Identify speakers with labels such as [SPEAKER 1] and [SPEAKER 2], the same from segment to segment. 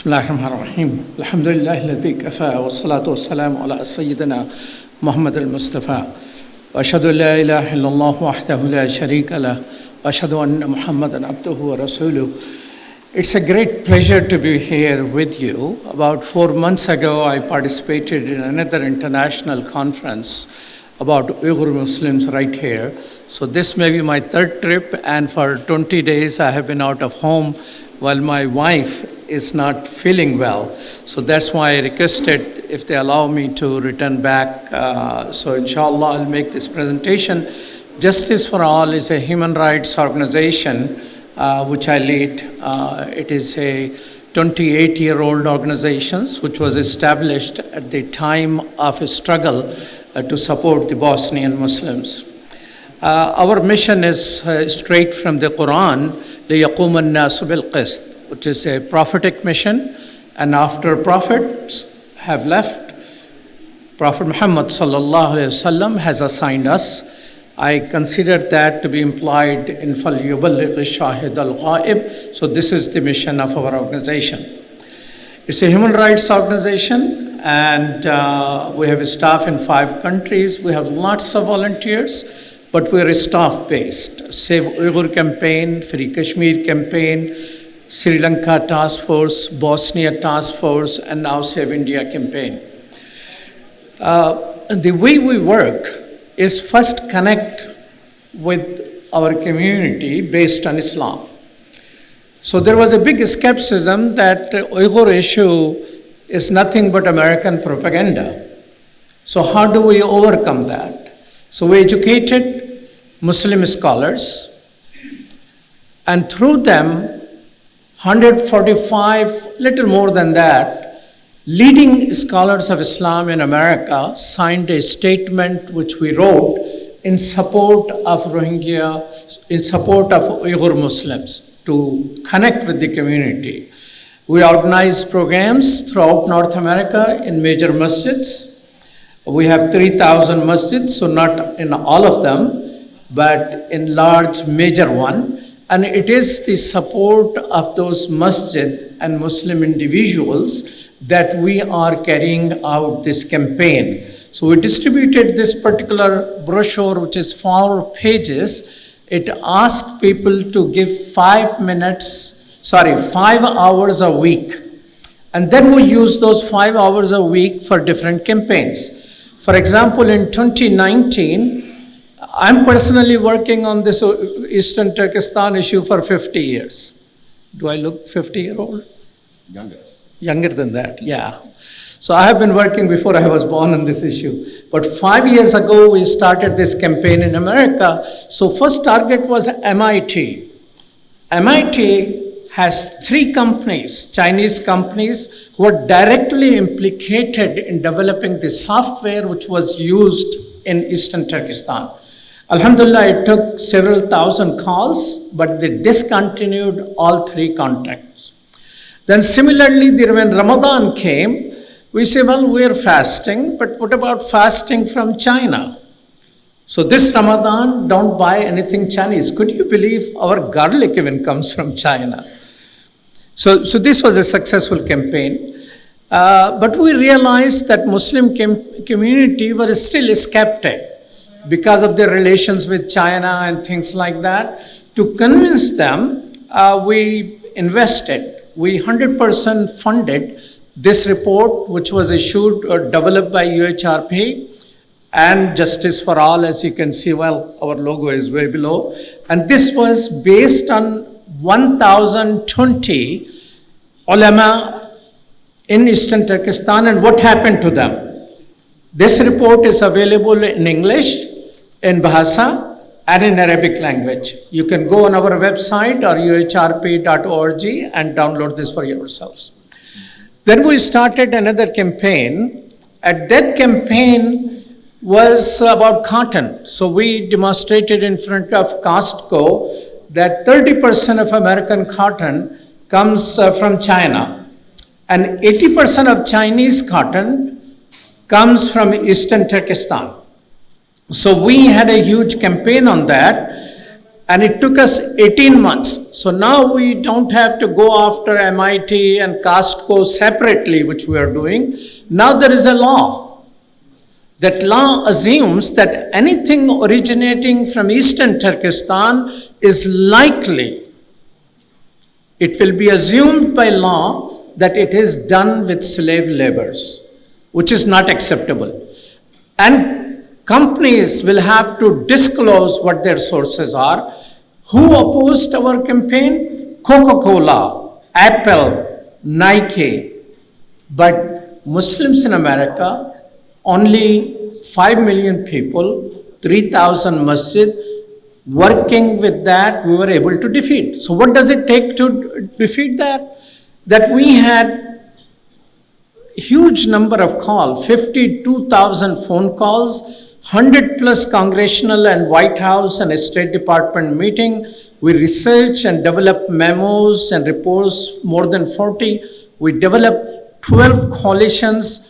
[SPEAKER 1] بسم الله الرحمن الرحيم الحمد لله الذي كفى والصلاة والسلام على سيدنا محمد المصطفى وأشهد أن لا إله إلا الله وحده لا شريك له وأشهد أن محمدا عبده ورسوله. It's a great pleasure to be here with you. About 4 months ago, I participated in another international conference about Uyghur Muslims right here. So this may be my third trip, and for 20 days I have been out of home while my wife is not feeling well. So that's why I requested if they allow me to return back. So inshallah I'll make this presentation. Justice for All is a human rights organization which I lead. It is a 28-year-old organization which was established at the time of a struggle to support the Bosnian Muslims. Our mission is straight from the Quran, لِيَقُومَ النَّاسُ بِالْقِسْطِ, which is a prophetic mission, and after prophets have left, Prophet Muhammad sallallahu alaihi wasallam has assigned us. I consider that to be implied in فَلْيُبَلِّغِ الشَّاهِدَ الْغَائِبِ. So this is the mission of our organization. It's a human rights organization, and we have a staff in 5 countries. We have lots of volunteers, but we are staff-based. Save Uyghur Campaign, Free Kashmir Campaign, Sri Lanka Task Force, Bosnia Task Force, and now Save India Campaign. The way we work is first connect with our community based on Islam. So there was a big skepticism that Uyghur issue is nothing but American propaganda. So how do we overcome that? So we educated Muslim scholars, and through them 145, little more than that, leading scholars of Islam in America signed a statement which we wrote in support of Rohingya, in support of Uyghur Muslims to connect with the community. We organize programs throughout North America in major masjids. We have 3,000 masjids, so not in all of them, but in large major one. And it is the support of those masjid and Muslim individuals that we are carrying out this campaign. So we distributed this particular brochure, which is 4 pages. It asks people to give 5 hours a week. And then we use those 5 hours a week for different campaigns. For example, in 2019, I'm personally working on this Eastern Turkestan issue for 50 years. Do I look 50-year-old? Younger than that, yeah. So I have been working before I was born on this issue. But 5 years ago, we started this campaign in America. So first target was MIT. MIT has 3 companies, Chinese companies, who are directly implicated in developing the software which was used in Eastern Turkestan. Alhamdulillah, it took several thousand calls, but they discontinued all 3 contracts. Then similarly, when Ramadan came, we say, well, we're fasting, but what about fasting from China? So this Ramadan, don't buy anything Chinese. Could you believe our garlic even comes from China? So this was a successful campaign. But we realized that Muslim community were still skeptic because of their relations with China and things like that. To convince them, we invested. We 100% funded this report, which was issued or developed by UHRP and Justice for All. As you can see, well, our logo is way below. And this was based on 1,020 ulama in Eastern Turkestan and what happened to them. This report is available in English, in Bahasa, and in Arabic language. You can go on our website or uhrp.org and download this for yourselves. Then we started another campaign. At that campaign was about cotton. So we demonstrated in front of Costco that 30% of American cotton comes from China, and 80% of Chinese cotton comes from Eastern Turkestan. So we had a huge campaign on that. And it took us 18 months. So now we don't have to go after MIT and Costco separately, which we are doing. Now there is a law. That law assumes that anything originating from Eastern Turkestan is likely, it will be assumed by law that it is done with slave labors, which is not acceptable. And companies will have to disclose what their sources are. Who opposed our campaign? Coca-Cola, Apple, Nike. But Muslims in America, only 5 million people, 3,000 masjid, working with that, we were able to defeat. So what does it take to defeat that? That we had huge number of calls, 52,000 phone calls, 100 plus congressional and White House and State Department meeting. We research and develop memos and reports, more than 40. We developed 12 coalitions,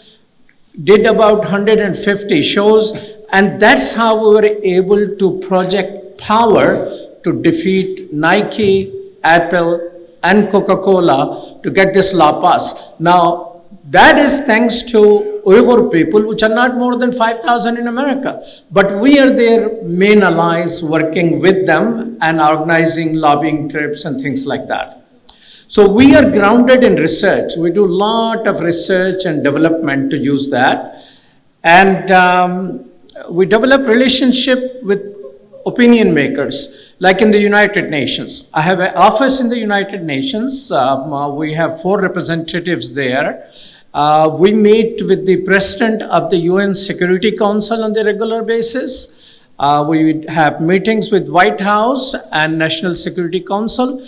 [SPEAKER 1] did about 150 shows, and that's how we were able to project power to defeat Nike, Apple, and Coca-Cola to get this law passed. Now, that is thanks to Uyghur people, which are not more than 5,000 in America. But we are their main allies, working with them and organizing lobbying trips and things like that. So we are grounded in research. We do a lot of research and development to use that. And we develop relationship with opinion makers, like in the United Nations. I have an office in the United Nations. We have 4 representatives there. We meet with the President of the UN Security Council on a regular basis. We have meetings with White House and National Security Council.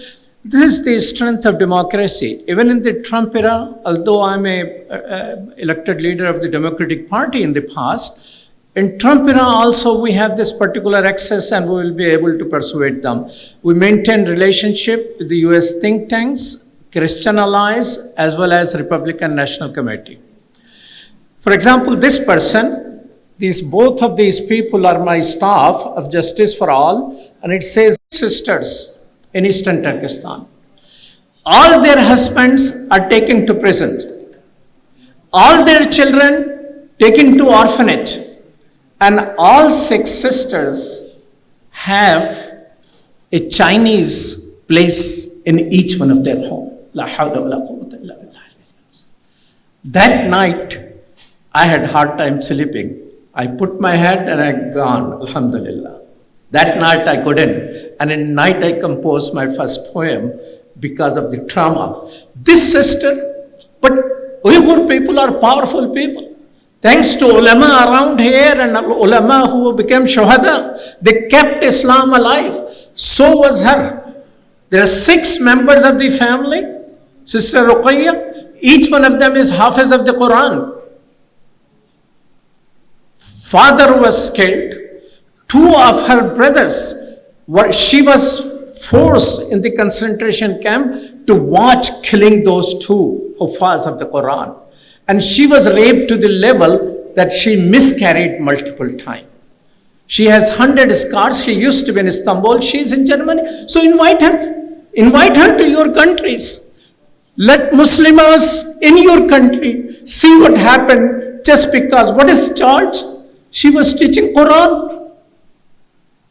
[SPEAKER 1] This is the strength of democracy. Even in the Trump era, although I'm a elected leader of the Democratic Party in the past, in Trump era also we have this particular access and we will be able to persuade them. We maintain relationship with the US think tanks, Christian allies, as well as Republican National Committee. For example, this person, both of these people are my staff of Justice for All, and it says sisters in Eastern Turkestan. All their husbands are taken to prisons. All their children taken to orphanage. And all 6 sisters have a Chinese place in each one of their home. That night, I had hard time sleeping. I put my head and I gone, alhamdulillah. That night I couldn't. And in night I composed my first poem because of the trauma. This sister, but Uyghur people are powerful people. Thanks to ulama around here and ulama who became shuhada, they kept Islam alive. So was her. There are 6 members of the family. Sister Ruqayya, each one of them is Hafiz of the Quran. Father was killed. 2 of her brothers, she was forced in the concentration camp to watch killing those 2 Hufaz of the Quran. And she was raped to the level that she miscarried multiple times. She has 100 scars. She used to be in Istanbul. She is in Germany. So invite her. Invite her to your countries. Let Muslims in your country see what happened just because. What is charge? She was teaching Quran.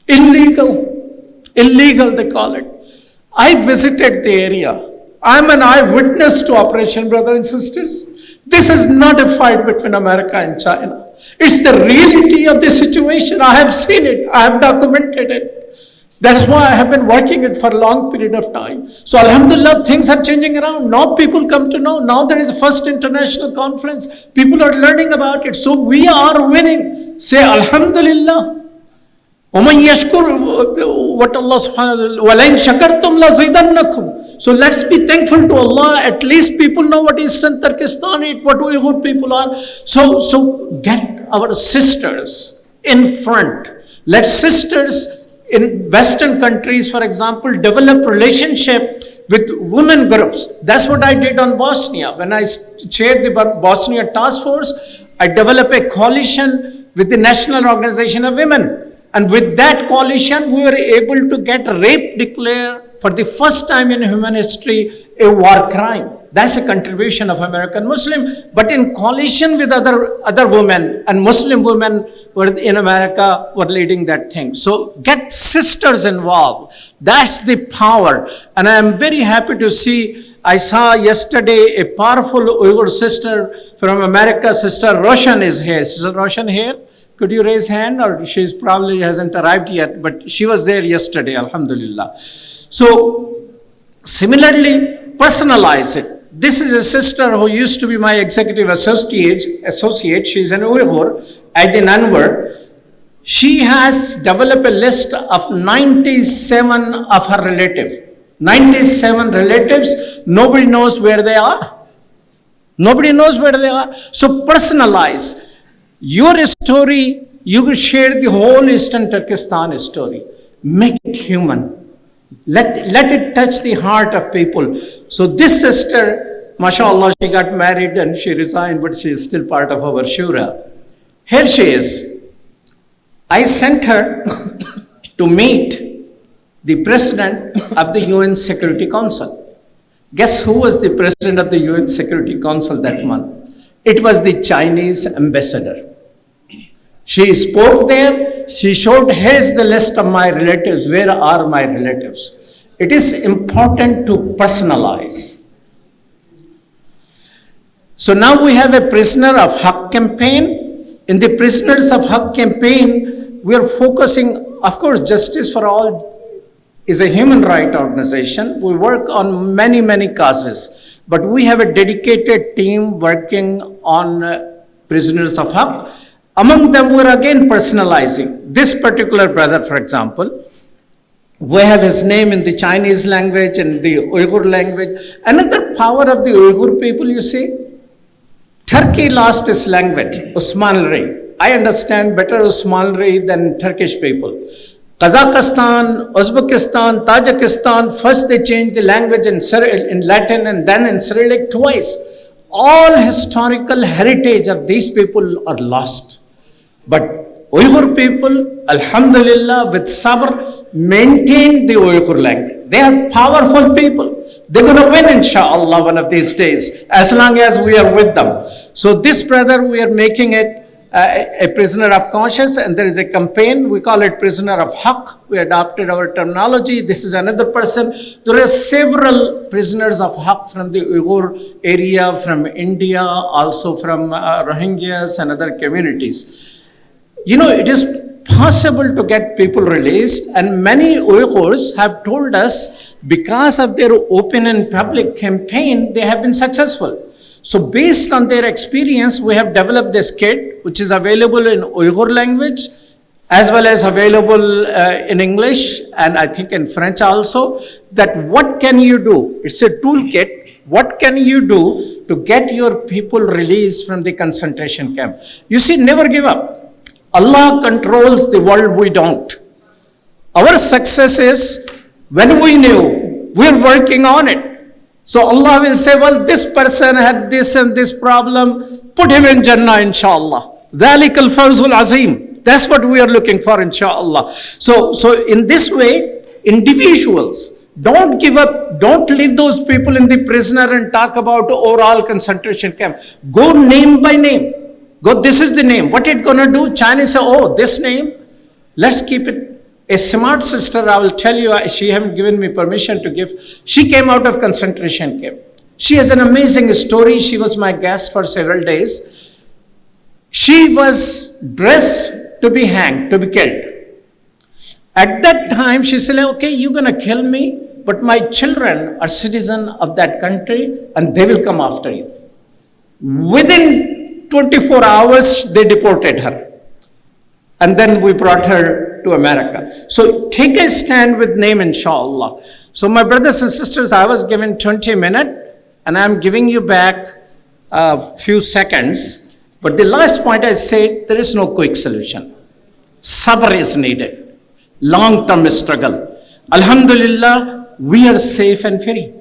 [SPEAKER 1] Illegal they call it. I visited the area. I'm an eyewitness to Operation Brothers and Sisters. This is not a fight between America and China. It's the reality of the situation. I have seen it. I have documented it. That's why I have been working it for a long period of time. So alhamdulillah, things are changing around. Now people come to know. Now there is a first international conference. People are learning about it. So we are winning. Say alhamdulillah. وَمَنْ يَشْكُرْ what Allah subhanahu wa ta'ala وَلَئِنْ شَكَرْتُمْ لَزِيدَنَّكُمْ. So let's be thankful to Allah. At least people know what Eastern Turkestan is, what Uyghur people are. So get our sisters in front. Let sisters in Western countries, for example, develop relationship with women groups. That's what I did on Bosnia. When I chaired the Bosnia task force, I developed a coalition with the National Organization of Women. And with that coalition, we were able to get rape declared for the first time in human history a war crime. That's a contribution of American Muslim, but in coalition with other women, and Muslim women were in America were leading that thing. So get sisters involved. That's the power. And I am very happy to see, I saw yesterday a powerful Uyghur sister from America. Sister Roshan is here. Sister Roshan here? Could you raise hand? Or she probably hasn't arrived yet, but she was there yesterday, alhamdulillah. So similarly, personalize it. This is a sister who used to be my executive associate. She's an Uyghur, Aydin Anwar. She has developed a list of 97 of her relatives. 97 relatives, nobody knows where they are. Nobody knows where they are. So personalize. Your story, you will share the whole Eastern Turkestan story. Make it human. Let it touch the heart of people. So this sister, mashallah, she got married and she resigned, but she is still part of our shura. Here she is. I sent her to meet the president of the UN Security Council. Guess who was the president of the UN Security Council that month? It was the Chinese ambassador. She spoke there. She showed, here's the list of my relatives. Where are my relatives? It is important to personalize. So now we have a Prisoner of Haq campaign. In the Prisoners of Haq campaign, we are focusing, of course, Justice for All is a human rights organization. We work on many, many causes. But we have a dedicated team working on Prisoners of Haq. Among them, we're again personalizing. This particular brother, for example, we have his name in the Chinese language and the Uyghur language. Another power of the Uyghur people, you see, Turkey lost its language, Osmanli. I understand better Osmanli than Turkish people. Kazakhstan, Uzbekistan, Tajikistan, first they changed the language in Latin and then in Cyrillic twice. All historical heritage of these people are lost. But Uyghur people, alhamdulillah, with sabr, maintained the Uyghur language. They are powerful people. They're going to win, inshallah, one of these days, as long as we are with them. So this brother, we are making it a prisoner of conscience, and there is a campaign, we call it Prisoner of Haq. We adopted our terminology. This is another person. There are several prisoners of Haq from the Uyghur area, from India, also from Rohingyas and other communities. You know, it is possible to get people released, and many Uyghurs have told us because of their open and public campaign, they have been successful. So based on their experience, we have developed this kit, which is available in Uyghur language, as well as available in English, and I think in French also, that what can you do? It's a toolkit. What can you do to get your people released from the concentration camp? You see, never give up. Allah controls the world, we don't. Our success is when we knew, we're working on it. So Allah will say, well, this person had this and this problem, put him in Jannah, inshallah. ذَلِكَ الْفَوْزُ الْعَظِيمُ. That's what we are looking for, inshallah. So in this way, individuals, don't give up, don't leave those people in the prisoner and talk about overall concentration camp. Go name by name. Go, this is the name. What it gonna do? China say, oh, this name, let's keep it. A smart sister, I will tell you, she haven't given me permission to give. She came out of concentration camp. She has an amazing story. She was my guest for several days. She was dressed to be hanged, to be killed. At that time, she said, okay, you're gonna kill me, but my children are citizens of that country and they will come after you. Within 24 hours, they deported her. And then we brought her to America. So take a stand with name, inshallah. So my brothers and sisters, I was given 20 minutes and I'm giving you back a few seconds. But the last point I say, there is no quick solution. Sabr is needed. Long-term struggle. Alhamdulillah, we are safe and free.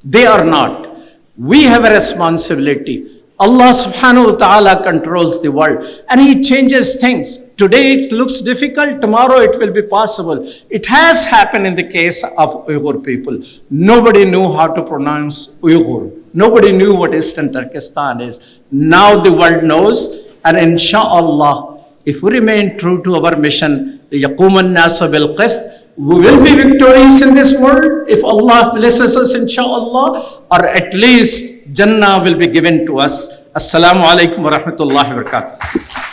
[SPEAKER 1] They are not. We have a responsibility. Allah subhanahu wa ta'ala controls the world and He changes things. Today it looks difficult, tomorrow it will be possible. It has happened in the case of Uyghur people. Nobody knew how to pronounce Uyghur. Nobody knew what Eastern Turkestan is. Now the world knows, and inshallah, if we remain true to our mission, يَقُومَ النَّاسُ بِالْقِسْطِ, we will be victorious in this world if Allah blesses us, inshallah, or at least Jannah will be given to us. Assalamu alaikum wa rahmatullahi wa barakatuh.